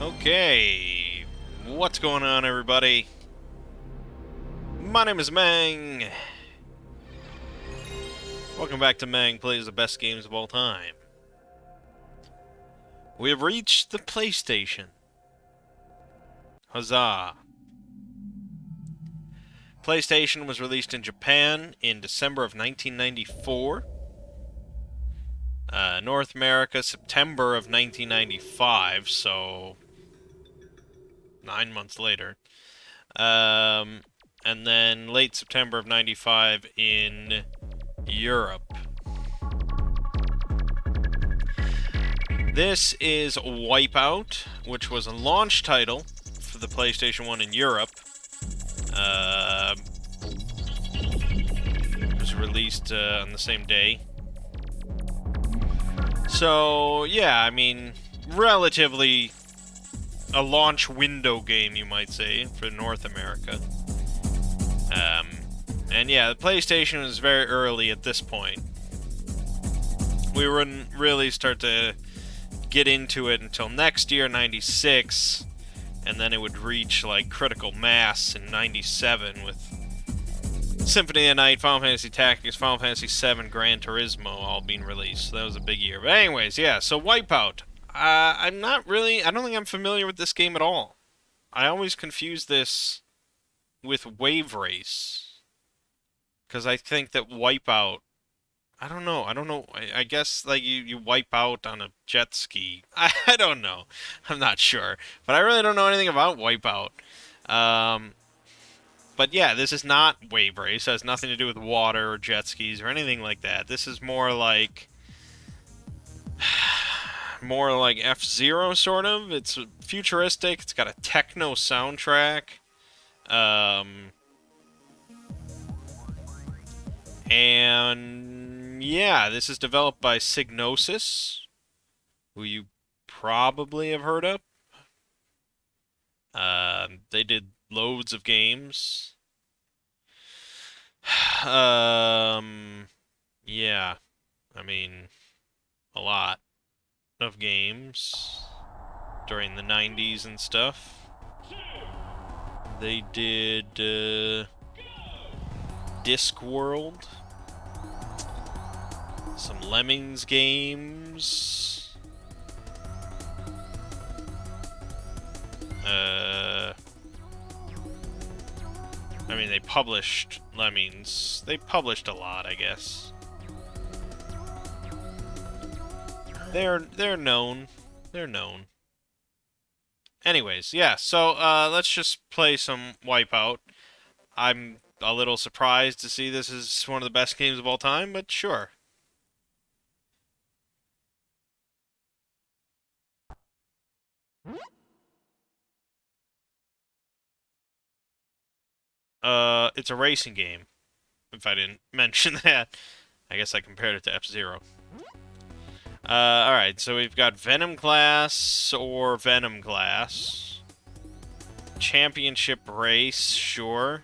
Okay, what's going on, everybody? My name is Mangg. Welcome back to Mangg Plays the Best Games of All Time. We have reached the PlayStation. Huzzah. PlayStation was released in Japan in December of 1994. North America, September of 1995, so 9 months later. And then late September of 95 in Europe. This is Wipeout, which was a launch title for the PlayStation 1 in Europe. It was released on the same day. So, yeah, I mean, relatively a launch window game, you might say, for North America. And yeah, the PlayStation was very early at this point. We wouldn't really start to get into it until next year, 96, and then it would reach like critical mass in 97 with Symphony of the Night, Final Fantasy Tactics, Final Fantasy VII, Gran Turismo all being released. So that was a big year. But anyways, yeah, so Wipeout. I don't think I'm familiar with this game at all. I always confuse this with Wave Race, because I think that Wipeout, I don't know. I guess like you wipe out on a jet ski. I don't know. I'm not sure. But I really don't know anything about Wipeout. But yeah, this is not Wave Race. It has nothing to do with water or jet skis or anything like that. This is more like F-Zero sort of. It's futuristic. It's got a techno soundtrack. And yeah, this is developed by Psygnosis, who you probably have heard of. They did loads of games. Yeah, I mean, a lot of games during the 90s and stuff. They did Discworld, some Lemmings games. I mean, they published Lemmings. They published a lot, I guess. They're known. They're known. Anyways, yeah, so let's just play some Wipeout. I'm a little surprised to see this is one of the best games of all time, but sure. It's a racing game. If I didn't mention that. I guess I compared it to F-Zero. Alright, so we've got Venom Class or Venom Class. Championship Race, sure.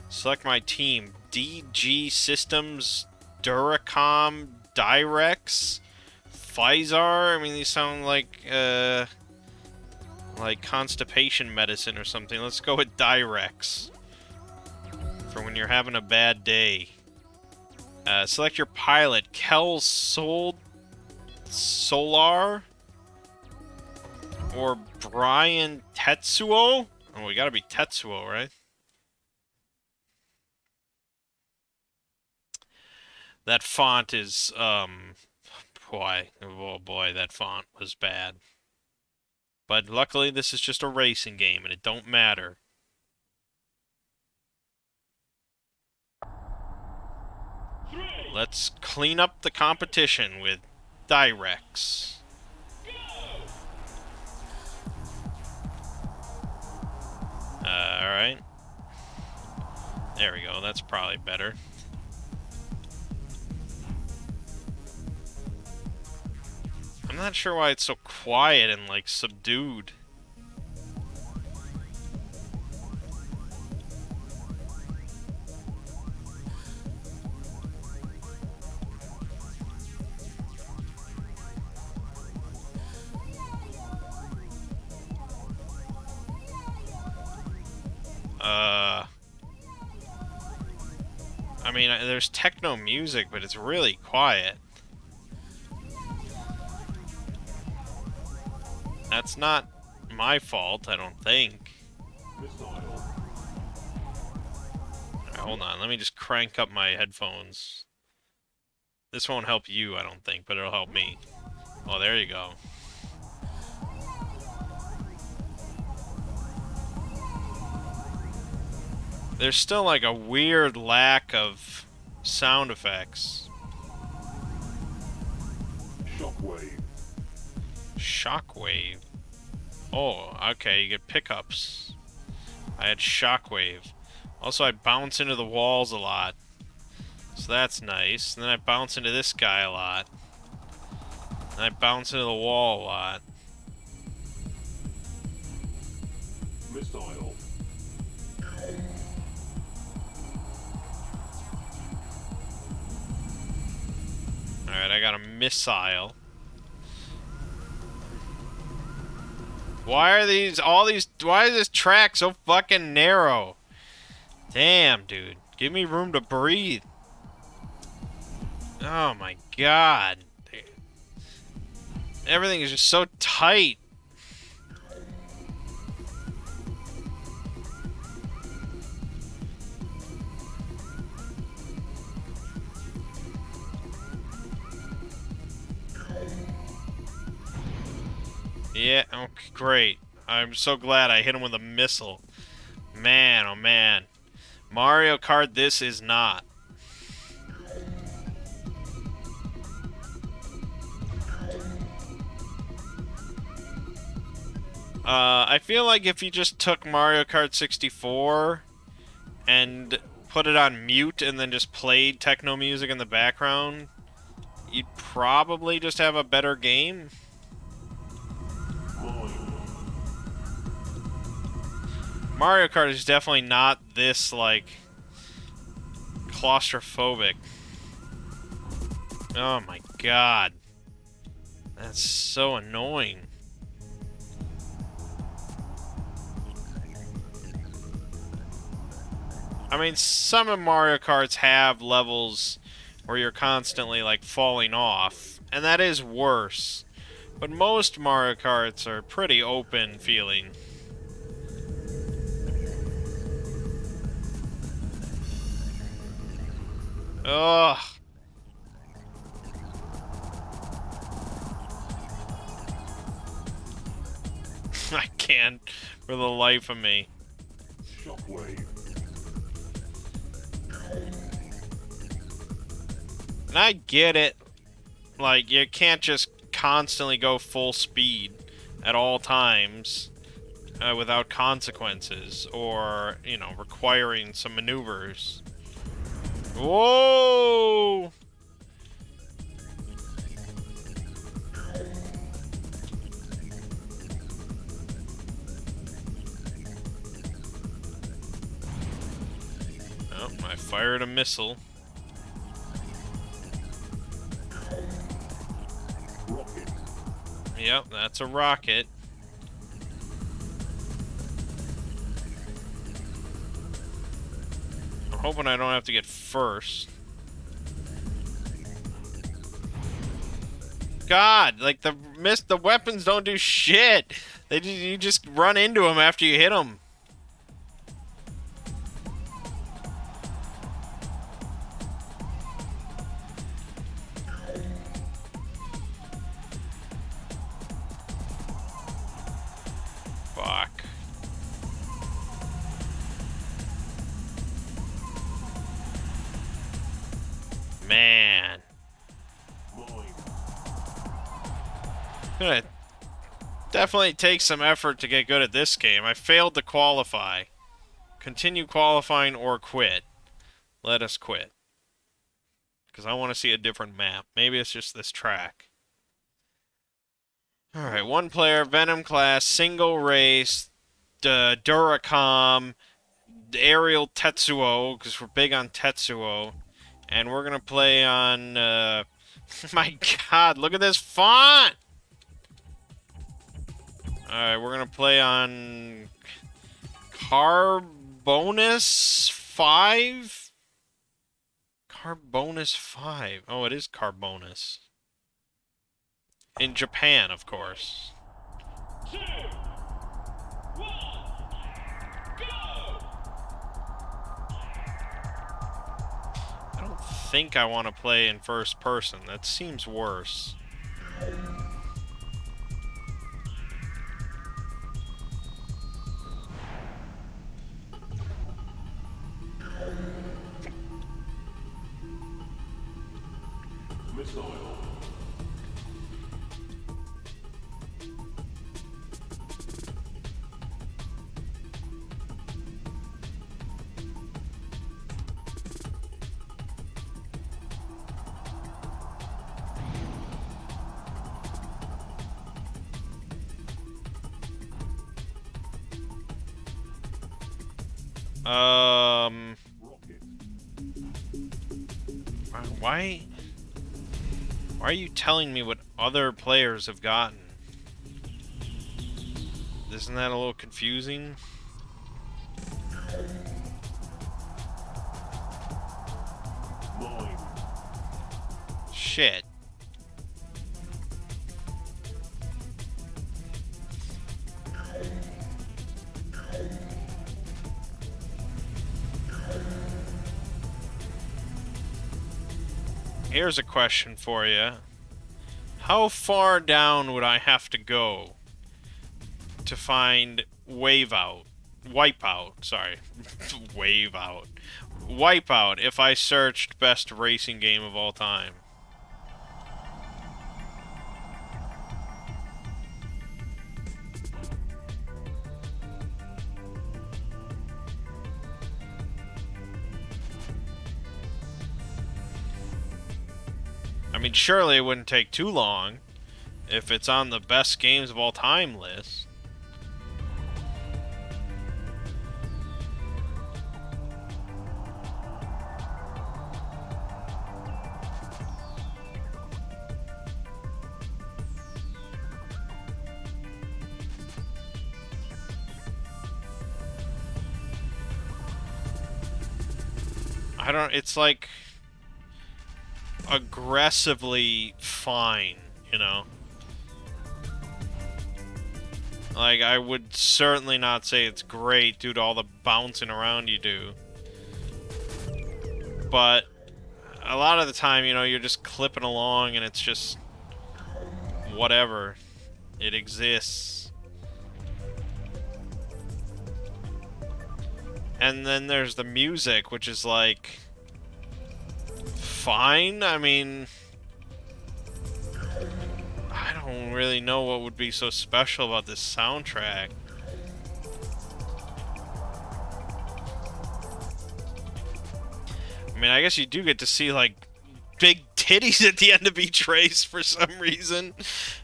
Select my team. DG Systems, Duracom, Dyrex, Pfizer. I mean, these sound like constipation medicine or something. Let's go with Dyrex. For when you're having a bad day. Select your pilot. Kel Solar? Or Brian Tetsuo? Oh, we gotta be Tetsuo, right? That font is, boy, oh boy, that font was bad. But luckily, this is just a racing game, and it don't matter. Let's clean up the competition with Dyrex. Alright. There we go, that's probably better. I'm not sure why it's so quiet and, like, subdued. I mean, there's techno music, but it's really quiet. That's not my fault, I don't think. Alright, hold on, let me just crank up my headphones. This won't help you, I don't think, but it'll help me. Oh, there you go. There's still like a weird lack of sound effects. Shockwave. Shockwave. Oh, okay, you get pickups. I had shockwave. Also, I bounce into the walls a lot. So that's nice. And then I bounce into this guy a lot. And I bounce into the wall a lot. Missile. Alright, I got a missile. Why is this track so fucking narrow? Damn, dude. Give me room to breathe. Oh my god. Everything is just so tight. Yeah, okay, great. I'm so glad I hit him with a missile. Man, oh man. Mario Kart, this is not. I feel like if you just took Mario Kart 64 and put it on mute and then just played techno music in the background, you'd probably just have a better game. Mario Kart is definitely not this, like, claustrophobic. Oh my god. That's so annoying. I mean, some of Mario Karts have levels where you're constantly, like, falling off, and that is worse. But most Mario Karts are pretty open feeling. Ugh. I can't for the life of me. Shockwave. And I get it. Like, you can't just constantly go full speed at all times without consequences or, you know, requiring some maneuvers. Whoa! Oh, I fired a missile. Rocket. Yep, that's a rocket. I'm hoping I don't have to get first. God, like the weapons don't do shit. You just run into them after you hit them. Fuck. Man. Gonna definitely take some effort to get good at this game. I failed to qualify. Continue qualifying or quit. Let us quit. Because I want to see a different map. Maybe it's just this track. Alright, one player, Venom class, single race, Duracom, aerial Tetsuo, because we're big on Tetsuo. And we're gonna play on, my god, look at this font! Alright, we're gonna play on Carbonus 5? Carbonus 5. Oh, it is Carbonus. In Japan, of course. 2, 1, go! I don't think I want to play in first person. That seems worse. Missile. Rocket. Why are you telling me what other players have gotten? Isn't that a little confusing? Mine. Shit. Here's a question for you. How far down would I have to go to find Wipeout, sorry. Wipeout if I searched best racing game of all time? I mean, surely it wouldn't take too long if it's on the best games of all time list. I don't, it's like aggressively fine, you know? Like, I would certainly not say it's great due to all the bouncing around you do. But a lot of the time, you know, you're just clipping along and it's just whatever. It exists. And then there's the music, which is like fine. I mean, I don't really know what would be so special about this soundtrack. I mean, I guess you do get to see, like, big titties at the end of each race for some reason.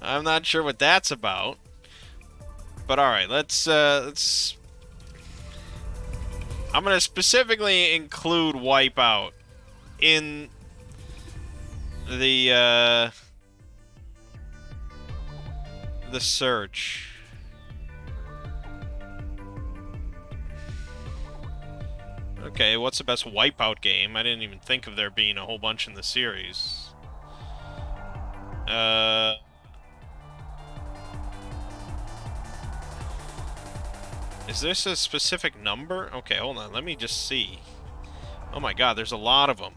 I'm not sure what that's about. But alright, let's I'm gonna specifically include Wipeout in the search. Okay, what's the best Wipeout game? I didn't even think of there being a whole bunch in the series. Is this a specific number? Okay, hold on, let me just see. Oh my god, there's a lot of them.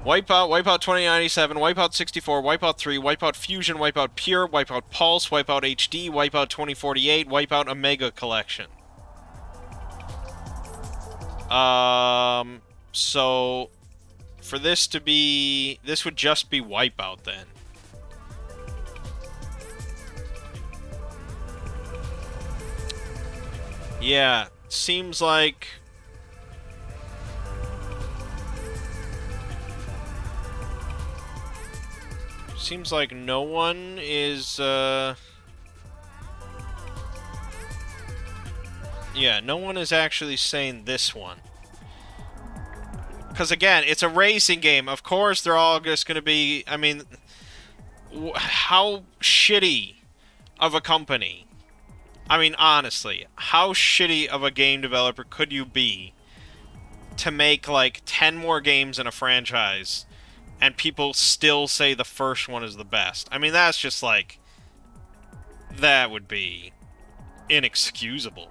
Wipeout, Wipeout 2097, Wipeout 64, Wipeout 3, Wipeout Fusion, Wipeout Pure, Wipeout Pulse, Wipeout HD, Wipeout 2048, Wipeout Omega Collection. So for this to be, this would just be Wipeout then. Yeah, seems like no one is yeah, no one is actually saying this one. Because again, it's a racing game. Of course, they're all just going to be... I mean, how shitty of a company I mean, honestly, how shitty of a game developer could you be to make, like, 10 more games in a franchise and people still say the first one is the best? I mean, that's just, like... That would be inexcusable.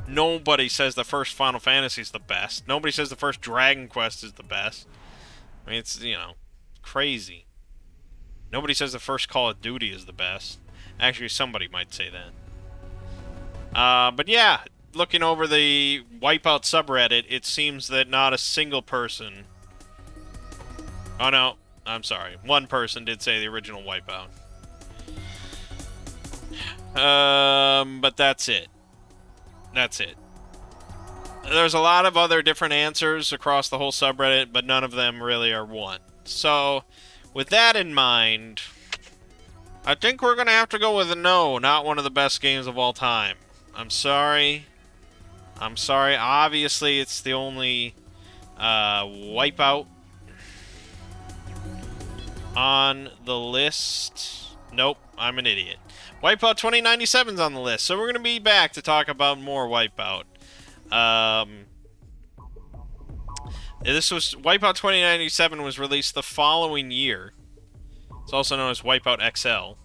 Nobody says the first Final Fantasy is the best. Nobody says the first Dragon Quest is the best. I mean, it's, you know, crazy. Nobody says the first Call of Duty is the best. Actually, somebody might say that. But yeah, looking over the Wipeout subreddit, it seems that not a single person... Oh no, I'm sorry. One person did say the original Wipeout. But that's it. That's it. There's a lot of other different answers across the whole subreddit, but none of them really are one. So, with that in mind, I think we're going to have to go with a no, not one of the best games of all time. I'm sorry. I'm sorry. Obviously, it's the only Wipeout on the list. Nope, I'm an idiot. Wipeout 2097's on the list, so we're going to be back to talk about more Wipeout. This was Wipeout 2097 was released the following year. It's also known as Wipeout XL.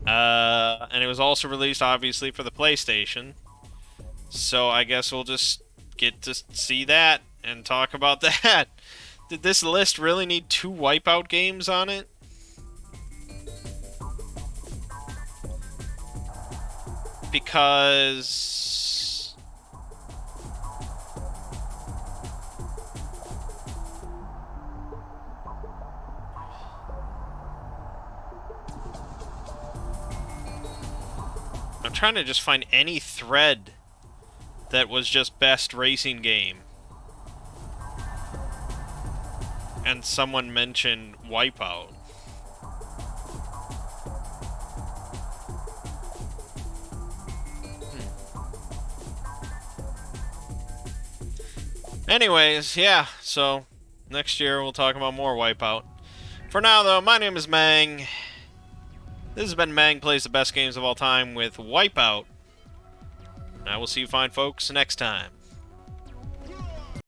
And it was also released, obviously, for the PlayStation. So I guess we'll just get to see that and talk about that. Did this list really need 2 Wipeout games on it? Because... I'm trying to just find any thread that was just best racing game. And someone mentioned Wipeout. Anyways, yeah, so next year we'll talk about more Wipeout. For now, though, my name is Mangg. This has been Mangg Plays the Best Games of All Time with Wipeout. And I will see you fine folks next time.